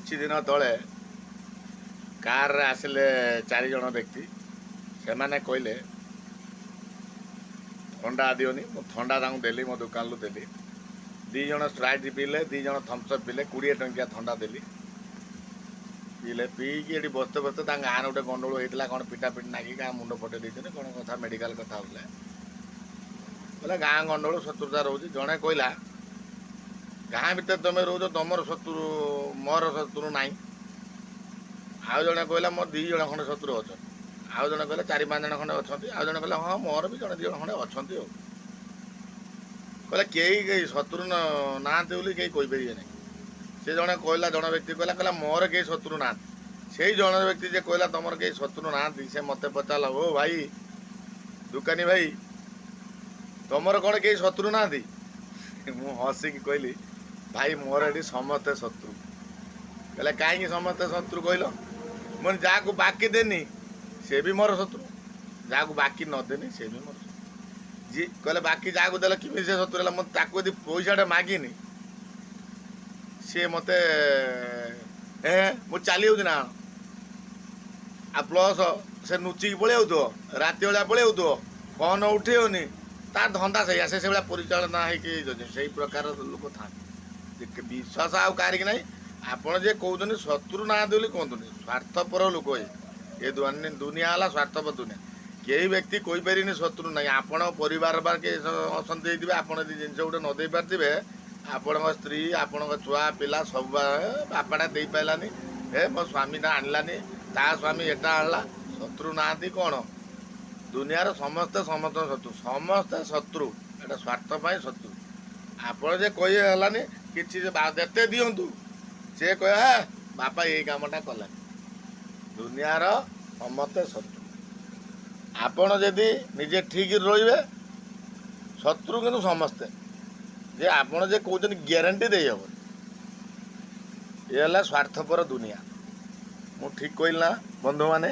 କିଛି ଦିନ ତଳେ କାରରେ ଆସିଲେ 4 ଜଣ ବ୍ୟକ୍ତି। ସେମାନେ କହିଲେ ଥଣ୍ଡା ଦିଅନି। ମୁଁ ଥଣ୍ଡା ତାଙ୍କୁ ଦେଲି, ମୋ ଦୋକାନରୁ ଦେଲି। 2 ଜଣ ସ୍ପ୍ରାଇଟ୍ ପିଇଲେ, 2 ଜଣ ଥମ୍ସଅପ୍ ପିଇଲେ। 20 ଟଙ୍କିଆ ଥଣ୍ଡା ଦେଲି, ପିଇଲେ। ପିଇକି ଏଠି ବସତେ ବସତେ ତାଙ୍କ ଗାଁରେ ଗୋଟେ ଗଣ୍ଡଗୋଳ ହେଇଥିଲା, କ'ଣ ପିଟାପିଟି ନାଗି ଗାଁ ମୁଣ୍ଡ ଫଟେଇ ଦେଇଛନ୍ତି, କ'ଣ କଥା ମେଡ଼ିକାଲ କଥା ହେଉଥିଲେ। ବୋଲେ ଗାଁ ଗଣ୍ଡଗୋଳ ଶତ୍ରୁତା ରହୁଛି। ଜଣେ କହିଲା ଗାଁ ଭିତରେ ତୁମେ ରହୁଛ, ତୁମର ଶତ୍ରୁ, ମୋର ଶତ୍ରୁ ନାହିଁ। ଆଉ ଜଣେ କହିଲା ମୋର 2 ଜଣ ଖଣ୍ଡେ ଶତ୍ରୁ ଅଛନ୍ତି। ଆଉ ଜଣେ କହିଲେ 4-5 ଜଣ ଖଣ୍ଡେ ଅଛନ୍ତି। ଆଉ ଜଣେ କହିଲେ ହଁ ମୋର ବି ଜଣେ 2 ଜଣ ଖଣ୍ଡେ ଅଛନ୍ତି। ଆଉ କହିଲେ କେହି ଶତ୍ରୁ ନାହାନ୍ତି ବୋଲି କେହି କହିପାରିବେ ନାହିଁ। ସେ ଜଣେ କହିଲା, ଜଣେ ବ୍ୟକ୍ତି କହିଲା ମୋର କେହି ଶତ୍ରୁ ନାହାନ୍ତି। ସେଇ ଜଣେ ବ୍ୟକ୍ତି ଯେ କହିଲା ତୁମର କେହି ଶତ୍ରୁ ନାହାନ୍ତି, ସେ ମୋତେ ପଚାରିଲା, ଓ ଭାଇ ଦୋକାନୀ ଭାଇ, ତୁମର କ'ଣ କେହି ଶତ୍ରୁ ନାହାନ୍ତି? ମୁଁ ହସିକି କହିଲି, ଭାଇ ମୋର ଏଠି ସମସ୍ତେ ଶତ୍ରୁ। କହିଲେ କାହିଁକି ସମସ୍ତେ ଶତ୍ରୁ କହିଲ? ମୁଁ ଯାହାକୁ ବାକି ଦେନି ସେ ବି ମୋର ଶତ୍ରୁ, ଯାହାକୁ ବାକି ନ ଦେନି ସେ ବି ମୋର ଶତ୍ରୁ। କହିଲେ ବାକି ଯାହାକୁ ଦେଲେ କେମିତି ସେ ଶତ୍ରୁ ହେଲା? ମୁଁ ତାକୁ ଯଦି ପଇସାଟା ମାଗିନି, ସିଏ ମୋତେ ମୁଁ ଚାଲି ଯାଉଛି ନା। ଆଉ ପ୍ଲସ୍ ସେ ନୁଚିକି ପଳେଇ ଯାଉଥିବ, ରାତି ବେଳିଆ ପଳେଇ ଯାଉଥିବ, ଫୋନ୍ ଉଠେଇବନି। ତାର ଧନ୍ଦା ସେଇଆ, ସେ ସେଇଭଳିଆ ପରିଚାଳନା ହେଇକି ସେଇ ପ୍ରକାର ଲୋକ ଥାନ୍ତି। ବିଶ୍ୱାସ ଆଉ କାହାରିକି ନାହିଁ। ଆପଣ ଯେ କହୁଛନ୍ତି ଶତ୍ରୁ ନାହାନ୍ତି ବୋଲି କୁହନ୍ତୁନି, ସ୍ୱାର୍ଥପର ଲୋକ। ଏ ଦୁନିଆ ହେଲା ସ୍ୱାର୍ଥପର ଦୁନିଆ। କେହି ବ୍ୟକ୍ତି କହିପାରିନି ଶତ୍ରୁ ନାହିଁ। ଆପଣଙ୍କ ପରିବାର ବା କେହି ଅଶାନ୍ତି ହେଇଥିବେ, ଆପଣ ଯଦି ଜିନିଷ ଗୋଟେ ନ ଦେଇପାରିଥିବେ, ଆପଣଙ୍କ ସ୍ତ୍ରୀ, ଆପଣଙ୍କ ଛୁଆ ପିଲା ସବୁ ବାପାଟା ଦେଇପାରିଲାନି, ମୋ ସ୍ୱାମୀଟା ଆଣିଲାନି, ତା ସ୍ୱାମୀ ଏଟା ଆଣିଲା। ଶତ୍ରୁ ନାହାନ୍ତି କ'ଣ? ଦୁନିଆର ସମସ୍ତେ ସମସ୍ତଙ୍କ ଶତ୍ରୁ, ସମସ୍ତେ ଶତ୍ରୁ। ଏଟା ସ୍ୱାର୍ଥ ପାଇଁ ଶତ୍ରୁ। ଆପଣ ଯେ କହି ହେଲାନି କିଛି, ଯେତେ ଦିଅନ୍ତୁ ସେ କହିବା ବାପା ଏଇ କାମଟା କଲାନି। ଦୁନିଆର ସମସ୍ତେ ଶତ୍ରୁ। ଆପଣ ଯଦି ନିଜେ ଠିକ୍ ରହିବେ, ଶତ୍ରୁ କିନ୍ତୁ ସମସ୍ତେ। ଯେ ଆପଣ ଯେ କହୁଛନ୍ତି ଗ୍ୟାରେଣ୍ଟି ଦେଇହେବନି। ଏ ହେଲା ସ୍ୱାର୍ଥପର ଦୁନିଆ। ମୁଁ ଠିକ୍ କହିଲି ନା ବନ୍ଧୁମାନେ?